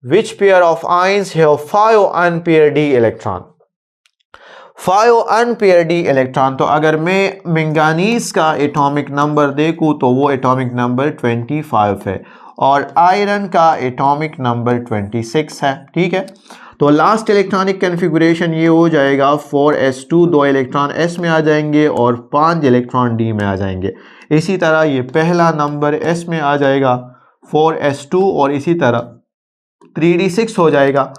Which pair of ions have 5 unpaired d electron? 5 unpaired D electron. तो अगर मैं manganese का एटॉमिक नंबर देखूं तो वो एटॉमिक नंबर 25 है और आयरन का एटॉमिक नंबर 26 है। ठीक है, तो लास्ट इलेक्ट्रॉनिक कन्फिगुरेशन ये हो जाएगा 4s2, 2 इलेक्ट्रॉन s में आ जाएंगे और 5 इलेक्ट्रॉन d में आ जाएंगे। इसी तरह ये पहला नंबर s में आ जाएगा 4s2 और इसी तरह 3d6 हो जाएगा।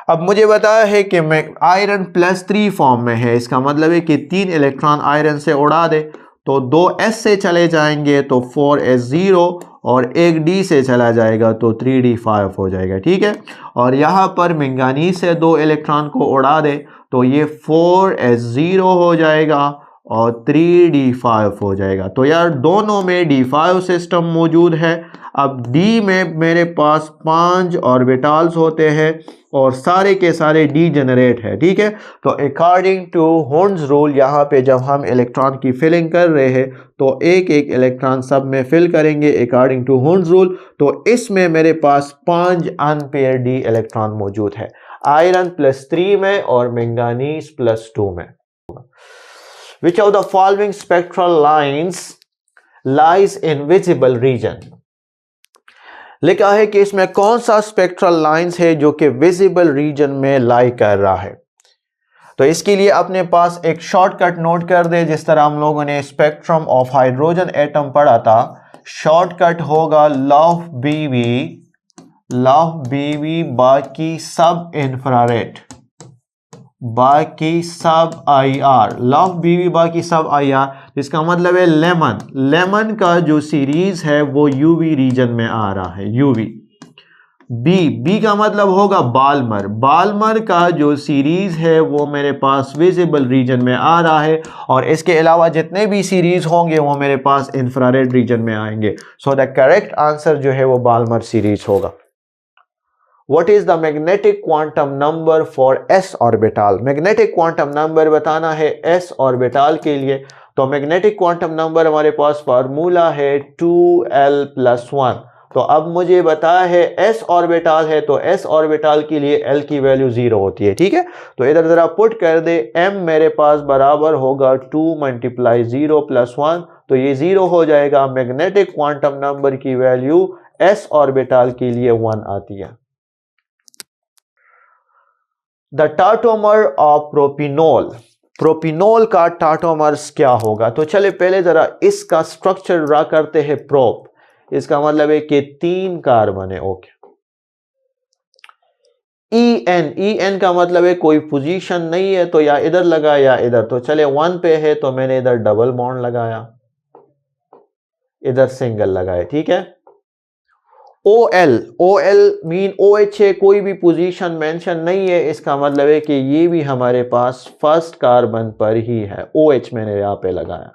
अब मुझे बताया है कि मैं आयरन +3 फॉर्म में है, इसका मतलब है कि 3 इलेक्ट्रॉन आयरन से उड़ा दे तो 2s से चले जाएंगे तो 4s0 और एक d से चला जाएगा तो 3d5 हो जाएगा। ठीक है, और यहाँ पर मैंगानीज से 2 इलेक्ट्रॉन को उड़ा दे तो ये 4s0 हो जाएगा और 3d5 हो जाएगा। तो यार दोनों में d5 सिस्टम मौजूद है। अब d में मेरे पास 5 ऑर्बिटल्स होते हैं और सारे के सारे डी जनरेट है। ठीक है, तो अकॉर्डिंग टू हुंड्स रूल यहाँ पे जब हम इलेक्ट्रॉन की फिलिंग कर रहे हैं तो एक एक इलेक्ट्रॉन सब में फिल करेंगे अकॉर्डिंग टू हुंड्स रूल। तो इसमें मेरे पास 5 अनपेयर डी इलेक्ट्रॉन मौजूद है, आयरन +3 में और मैंगानीज +2 में। Which of the following spectral lines lies in visible region? लिखा है कि इसमें कौन सा स्पेक्ट्रल लाइंस है जो कि विजिबल रीजन में लाई कर रहा है। तो इसके लिए अपने पास एक शॉर्टकट नोट कर दे, जिस तरह हम लोगों ने स्पेक्ट्रम ऑफ हाइड्रोजन एटम पढ़ा था। शॉर्टकट होगा लॉफ बीवी बाकी सब इंफ्रारेड बाकी सब IR, लॉफ बीवी बाकी सब IR, जिसका मतलब है लेमन का जो सीरीज है वो यूवी रीजन में आ रहा है, यूवी। बी का मतलब होगा बाल्मर का जो सीरीज है वो मेरे पास विजिबल रीजन में आ रहा है और इसके अलावा जितने भी सीरीज होंगे वो मेरे पास इंफ्रारेड रीजन में आएंगे। सो द करेक्ट आंसर जो है वो बाल्मर सीरीज होगा। What is the magnetic quantum number for s orbital? Magnetic quantum number बताना है s ऑर्बिटल के लिए। तो मैग्नेटिक क्वांटम नंबर हमारे पास फार्मूला है 2l+1। तो अब मुझे बताया है s ऑर्बिटल है तो s ऑर्बिटल के लिए l की वैल्यू 0 होती है। ठीक है, तो इधर जरा पुट कर दे, m मेरे पास बराबर होगा 2 × 0 + 1, तो ये 0 हो जाएगा। मैग्नेटिक क्वांटम नंबर की वैल्यू s ऑर्बिटल के लिए 1 आती है। द टाटोमर ऑफ प्रोपिनोल का टाटोमर्स क्या होगा? तो चले पहले जरा इसका स्ट्रक्चर ड्रा करते हैं। प्रोप, इसका मतलब है कि 3 कार्बन है। ओके, EN का मतलब है कोई पोजीशन नहीं है तो या इधर लगा या इधर। तो चले 1 पे है तो मैंने इधर डबल बॉन्ड लगाया, इधर सिंगल लगाया। ठीक है, OL मीन OH है, कोई भी पोजीशन मेंशन नहीं है, इसका मतलब है कि ये भी हमारे पास फर्स्ट कार्बन पर ही है। OH मैंने यहां पे लगाया।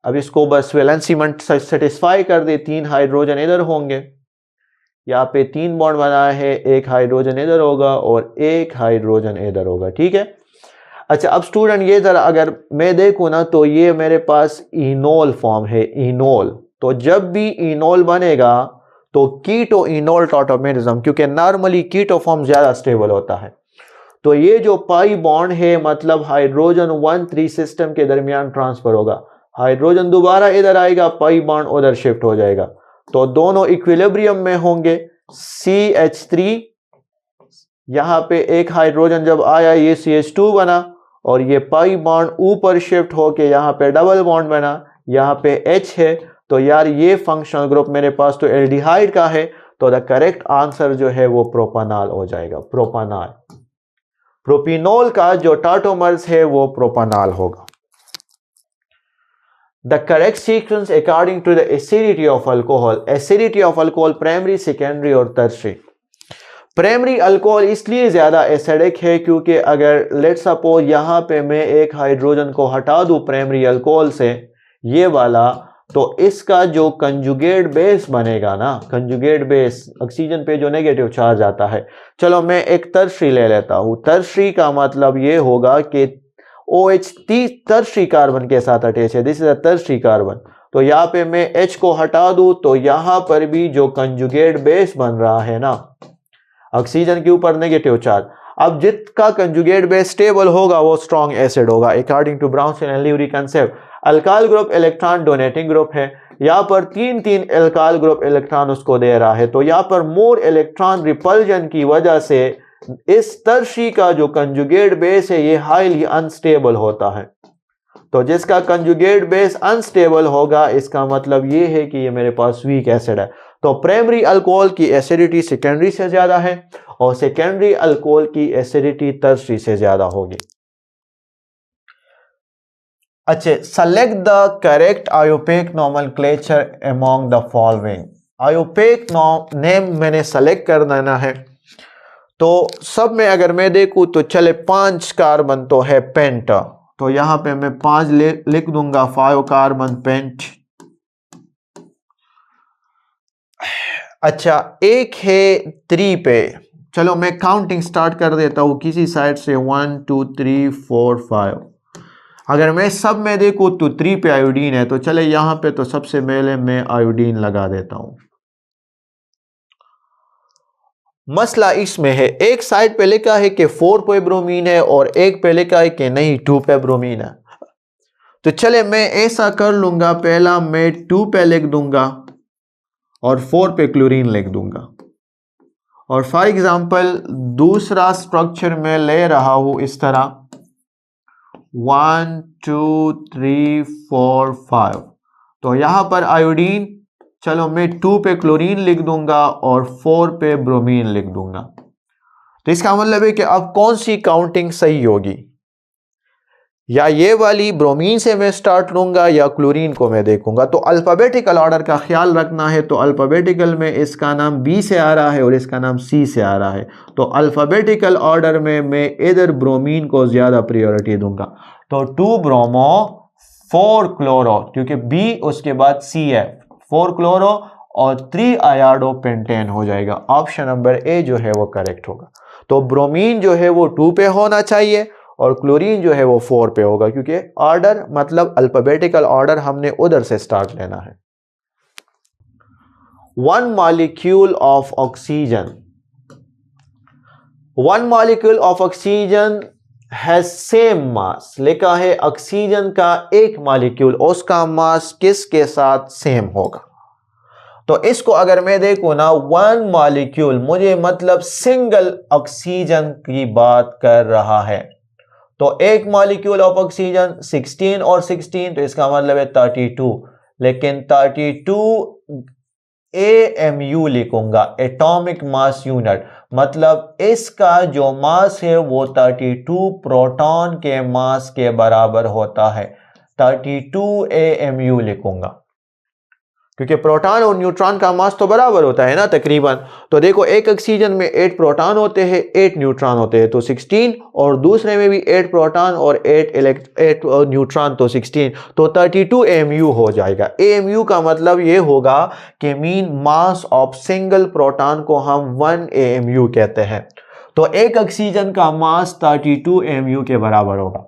अब इसको बस वैलेंसी सेटिस्फाई कर दे, 3 हाइड्रोजन इधर होंगे, यहाँ पे 3 बॉन्ड बना है, एक हाइड्रोजन इधर होगा और एक हाइड्रोजन इधर होगा। ठीक है, अच्छा अब स्टूडेंट ये जरा अगर मैं देखूं ना तो ये मेरे पास इनोल फॉर्म है, इनोल। तो जब भी इनोल बनेगा तो कीटो इनोल टॉटोमेरिज्म, क्योंकि नॉर्मली कीटो फॉर्म ज्यादा स्टेबल होता है। तो ये जो पाई बॉन्ड है मतलब हाइड्रोजन 1,3 सिस्टम के दरमियान ट्रांसफर होगा, हाइड्रोजन दोबारा इधर आएगा, पाई बॉन्ड उधर शिफ्ट हो जाएगा, तो दोनों इक्विलिब्रियम में होंगे। CH3 यहां पे एक हाइड्रोजन जब आया ये CH2 बना और ये पाई बॉन्ड ऊपर शिफ्ट होके यहाँ पे डबल बॉन्ड बना, यहाँ पे H है। तो यार ये फंक्शनल ग्रुप मेरे पास तो एल्डिहाइड का है, तो द करेक्ट आंसर जो है वो प्रोपानॉल हो जाएगा, प्रोपानॉल। प्रोपिनोल का जो टाटोमर्स है वो प्रोपानॉल होगा। The correct sequence according to the acidity of alcohol, acidity of alcohol primary, secondary और टर्शियरी। प्राइमरी अल्कोहल इसलिए ज्यादा एसिडिक है क्योंकि अगर लेट सपोज यहां पे मैं एक हाइड्रोजन को हटा दूं प्राइमरी अल्कोहल से, ये वाला, तो इसका जो कंजुगेट बेस बनेगा ना, कंजुगेट बेस ऑक्सीजन पे जो नेगेटिव चार्ज आता है। चलो मैं एक टर्शियरी ले लेता हूं, टर्शियरी का मतलब ये होगा कि OH टर्शियरी कार्बन के साथ अटैच है, this is a tertiary carbon. तो यहाँ पे मैं H को हटा दूं तो यहाँ पर भी जो कंजुगेट बेस बन रहा है ना ऑक्सीजन के ऊपर नेगेटिव चार्ज, अब जिसका कंजुगेट बेस स्टेबल होगा वो स्ट्रॉन्ग एसिड होगा according to Bronsted and Lowry concept. Alkyl group electron donating group है, यहाँ पर तीन तीन अल्काइल ग्रुप इलेक्ट्रॉन उसको दे रहा है, तो यहाँ पर मोर इलेक्ट्रॉन रिपल्जन की वजह से इस तरशी का जो कंजुगेट बेस है ये हाईली अनस्टेबल होता है। तो जिसका कंजुगेट बेस अनस्टेबल होगा इसका मतलब ये है कि ये मेरे पास वीक एसिड है। तो प्राइमरी अल्कोहल की एसिडिटी सेकेंडरी से ज्यादा है और सेकेंडरी अल्कोहल की एसिडिटी टर्शरी से ज्यादा होगी। अच्छा, select the correct IUPAC nomenclature among the following. IUPAC name मैंने सेलेक्ट कर देना है। तो सब में अगर मैं देखूं तो चले 5 कार्बन तो है पेंट, तो यहां पे मैं 5 लिख दूंगा 5 कार्बन पेंट। अच्छा, एक है 3 पे, चलो मैं काउंटिंग स्टार्ट कर देता हूं किसी साइड से 1 2 3 4 5। अगर मैं सब में देखूं तो 3 पे आयोडीन है, तो चले यहां पे तो सबसे पहले मैं आयोडीन लगा देता हूं। मसला इसमें है एक साइड पे लिखा है कि 4 पे ब्रोमीन है और एक पे लिखा है कि नहीं 2 पे ब्रोमीन है। तो चले मैं ऐसा कर लूंगा, पहला मैं 2 पे लिख दूंगा और 4 पे क्लोरीन लिख दूंगा। और फॉर एग्जांपल दूसरा स्ट्रक्चर में ले रहा हूं इस तरह 1 2 3 4 5। तो यहां पर आयोडीन, चलो मैं 2 पे क्लोरीन लिख दूंगा और 4 पे ब्रोमीन लिख दूंगा। तो इसका मतलब है कि अब कौन सी काउंटिंग सही होगी, या ये वाली ब्रोमीन से मैं स्टार्ट लूंगा या क्लोरीन को मैं देखूंगा। तो अल्फाबेटिकल ऑर्डर का ख्याल रखना है, तो अल्फाबेटिकल में इसका नाम बी से आ रहा है और इसका नाम सी से आ रहा है, तो अल्फाबेटिकल ऑर्डर में मैं इधर ब्रोमीन को ज्यादा प्रायोरिटी दूंगा। तो 2 ब्रोमो 4 क्लोरो, क्योंकि बी उसके बाद सी है, 4 क्लोरो और 3 आयोडो पेंटेन हो जाएगा। ऑप्शन नंबर ए जो है वो करेक्ट होगा। तो ब्रोमीन जो है वो 2 पे होना चाहिए और क्लोरीन जो है वो 4 पे होगा, क्योंकि ऑर्डर मतलब अल्फाबेटिकल ऑर्डर हमने उधर से स्टार्ट लेना है। 1 molecule of oxygen, 1 molecule of oxygen has same mass, लिखा है ऑक्सीजन का एक मॉलिक्यूल उसका मास किसके साथ सेम होगा। तो इसको अगर मैं देखूं ना 1 मॉलिक्यूल, मुझे मतलब सिंगल ऑक्सीजन की बात कर रहा है। तो एक मॉलिक्यूल ऑफ ऑक्सीजन 16 और 16, तो इसका मतलब है 32, लेकिन 32 AMU लिखूंगा, एटॉमिक मास यूनिट, मतलब इसका जो मास है वो 32 प्रोटॉन के मास के बराबर होता है। 32 AMU लिखूंगा क्योंकि प्रोटॉन और न्यूट्रॉन का मास तो बराबर होता है ना तकरीबन। तो देखो एक ऑक्सीजन में 8 प्रोटॉन होते हैं 8 न्यूट्रॉन होते हैं, तो 16, और दूसरे में भी 8 प्रोटॉन और 8 न्यूट्रॉन, तो 16, तो 32 AMU हो जाएगा। AMU का मतलब ये होगा कि mean mass of single proton को हम 1 AMU कहते हैं। तो एक ऑक्सीजन का मास 32 AMU के बराबर होगा।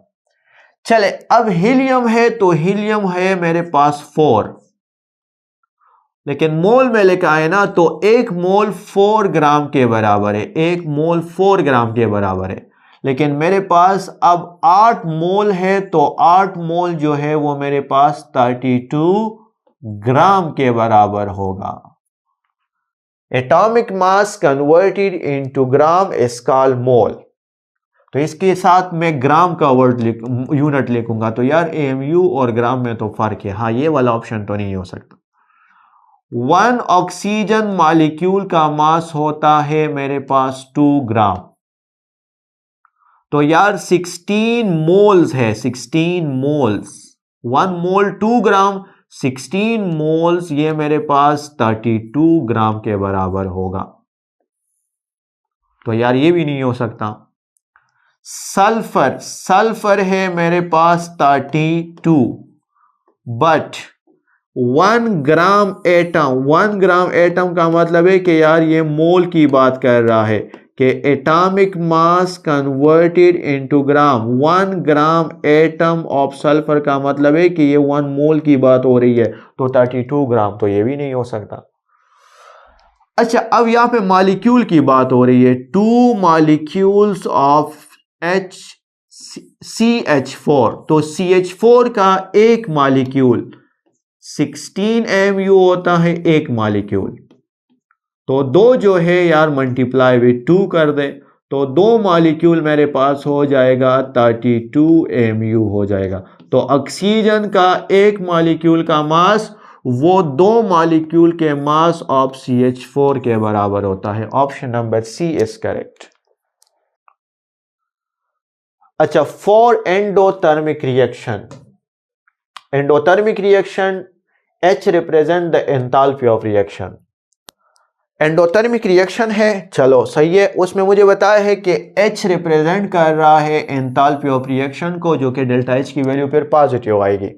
चले अब हीलियम है, तो हीलियम है मेरे पास 4, लेकिन मोल में लिखा है ना, तो 1 मोल 4 ग्राम के बराबर है, 1 मोल 4 ग्राम के बराबर है। लेकिन मेरे पास अब 8 मोल है, तो 8 मोल जो है वो मेरे पास 32 ग्राम के बराबर होगा। Atomic mass converted into gram is called mole. तो इसके साथ मैं ग्राम का वर्ड यूनिट लिखूंगा। तो यार AMU और ग्राम में तो फर्क है, हाँ ये वाला ऑप्शन तो नहीं हो सकता। 1 ऑक्सीजन मॉलिक्यूल का मास होता है मेरे पास 2 ग्राम, तो यार 16 मोल्स है, 16 मोल्स, 1 मोल 2 ग्राम, 16 मोल्स ये मेरे पास 32 ग्राम के बराबर होगा। तो यार ये भी नहीं हो सकता। सल्फर, सल्फर है मेरे पास 32, but 1 gram atom, 1 gram atom का मतलब है कि यार ये मोल की बात कर रहा है कि atomic mass converted into gram, 1 gram atom of sulphur का मतलब है कि ये 1 मोल की बात हो रही है, तो 32 ग्राम तो ये भी नहीं हो सकता। अच्छा, अब यहां पे मॉलिक्यूल की बात हो रही है, 2 मॉलिक्यूल्स ऑफ CH4, तो CH4 का एक मॉलिक्यूल 16 MU होता है एक मॉलिक्यूल, तो दो जो है यार मल्टीप्लाई विद 2 कर दे, तो 2 मॉलिक्यूल मेरे पास हो जाएगा 32 MU हो जाएगा। तो ऑक्सीजन का एक मॉलिक्यूल का मास वो 2 मॉलिक्यूल के मास ऑफ CH4 के बराबर होता है। Option number C is correct. अच्छा, for endothermic reaction, endothermic reaction H represent the enthalpy of reaction. Endothermic reaction है, चलो सही है, उसमें मुझे बताया है कि H रिप्रेजेंट कर रहा है एंथैल्पी ऑफ रिएक्शन को, जो कि डेल्टा H की वैल्यू फिर पॉजिटिव आएगी।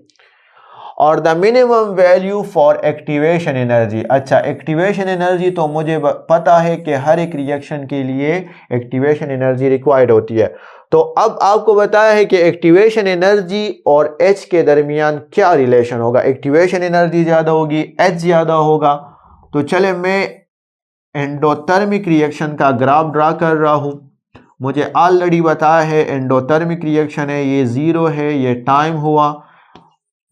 और the minimum value for activation energy, अच्छा एक्टिवेशन एनर्जी तो मुझे पता है कि हर एक रिएक्शन के लिए एक्टिवेशन एनर्जी रिक्वायर्ड होती है, तो अब आपको बताया है कि एक्टिवेशन एनर्जी और H के दरमियान क्या रिलेशन होगा, एक्टिवेशन एनर्जी ज़्यादा होगी, H ज़्यादा होगा। तो चले मैं एंडोथर्मिक रिएक्शन का ग्राफ ड्रा कर रहा हूं। मुझे ऑलरेडी बताया है एंडोथर्मिक रिएक्शन है, ये 0 है, ये टाइम हुआ,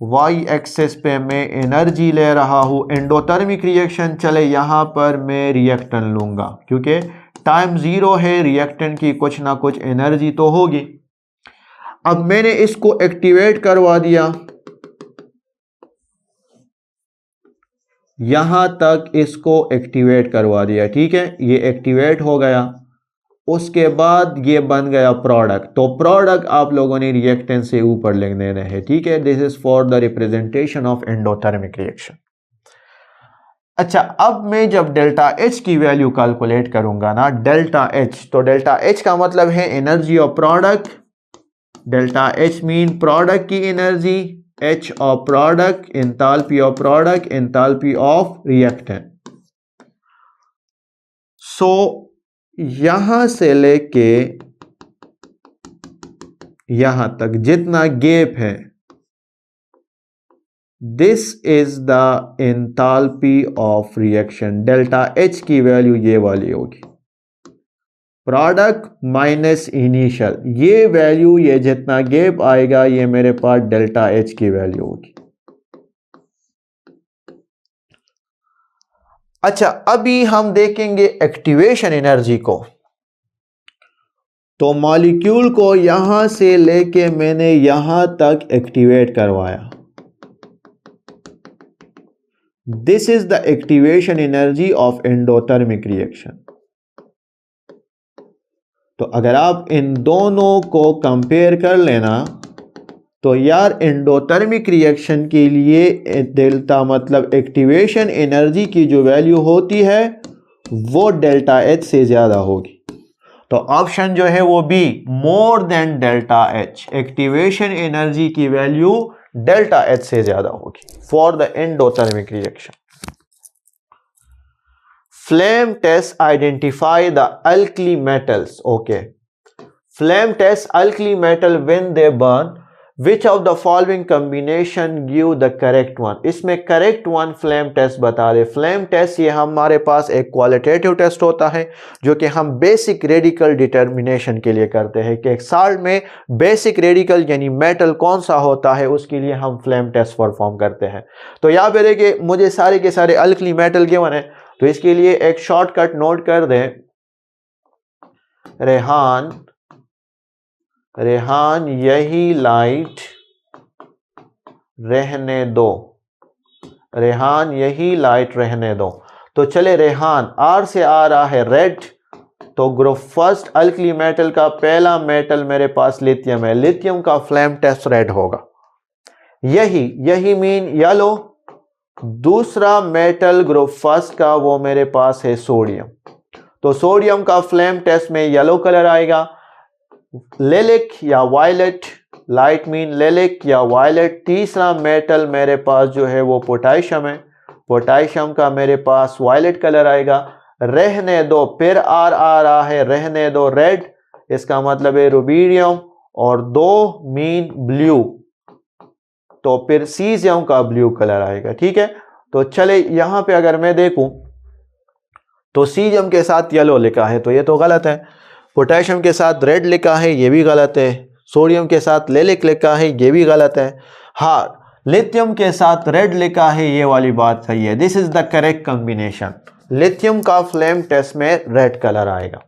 वाई एक्सेस पे मैं एनर्जी ले रहा हूं। एंडोथर्मिक रिएक्शन, चले यहां पर मैं रिएक्टेंट लूंगा क्योंकि टाइम 0 है, रिएक्टेंट की कुछ ना कुछ एनर्जी तो होगी। अब मैंने इसको एक्टिवेट करवा दिया, यहां तक इसको एक्टिवेट करवा दिया, ठीक है, ये एक्टिवेट हो गया। उसके बाद ये बन गया प्रोडक्ट, तो प्रोडक्ट आप लोगों ने रिएक्टेंट से ऊपर लिख देना है, ठीक है। This is for the representation of endothermic reaction. अच्छा, अब मैं जब डेल्टा H की वैल्यू कैलकुलेट करूंगा ना, डेल्टा H, तो डेल्टा H का मतलब है energy of product, delta H mean product की energy, H of product, enthalpy of product, enthalpy of reactant. So यहां से लेके यहां तक जितना गैप है, this is the enthalpy of reaction. Delta H की वैल्यू ये वाली होगी, प्रोडक्ट माइनस इनिशियल, ये वैल्यू, ये जितना गैप आएगा ये मेरे पास डेल्टा H की वैल्यू होगी। अच्छा, अभी हम देखेंगे एक्टिवेशन एनर्जी को, तो मॉलिक्यूल को यहां से लेके मैंने यहां तक एक्टिवेट करवाया, this is the activation energy of endothermic reaction. तो अगर आप इन दोनों को कंपेयर कर लेना, तो यार एंडोथर्मिक रिएक्शन के लिए डेल्टा मतलब एक्टिवेशन एनर्जी की जो वैल्यू होती है वो डेल्टा H से ज्यादा होगी। तो ऑप्शन जो है वो B, more than delta H, activation energy की वैल्यू डेल्टा H से ज्यादा होगी for the endothermic reaction. Flame test identify the alkali metals. Okay. Flame test alkali metal when they burn. Which of the following combination give the correct one? इसमें correct one flame test बता दे। flame test ये हमारे पास एक qualitative test होता है जो कि हम basic radical determination के लिए करते हैं कि एक साल्ट में basic radical यानी metal कौन सा होता है, उसके लिए हम flame test परफॉर्म करते हैं। तो यहाँ पे देखिए मुझे सारे के सारे alkali metal गिवन है, तो इसके लिए एक शॉर्टकट नोट कर दें, रेहान, रेहान यही लाइट रहने दो, रेहान यही लाइट रहने दो। तो चले रेहान, आर से आ रहा है रेड, तो ग्रुप फर्स्ट अल्कली मेटल का पहला मेटल मेरे पास लिथियम है, लिथियम का फ्लेम टेस्ट रेड होगा, यही यही मीन येलो। दूसरा मेटल ग्रुप फर्स्ट का वो मेरे पास है सोडियम, तो सोडियम का फ्लेम टेस्ट में येलो कलर आएगा। लिलिक या वायलेट, लाइट मीन लिलिक या वायलेट। तीसरा मेटल मेरे पास जो है वो पोटेशियम है, पोटेशियम का मेरे पास वायलेट कलर आएगा। रहने दो, फिर आर आ रहा है रहने दो रेड, इसका मतलब है रुबीडियम, और 2 मीन ब्लू, तो फिर सीजियम का ब्लू कलर आएगा। ठीक है, तो चले यहां पे अगर मैं देखूं तो सीजियम के साथ येलो लिखा है तो ये तो गलत है, पोटेशियम के साथ रेड लिखा है ये भी गलत है, सोडियम के साथ लिलिक लिखा है ये भी गलत है, हाँ लिथियम के साथ रेड लिखा है ये वाली बात सही है। This is the correct combination. Lithium का फ्लेम टेस्ट में रेड कलर आएगा।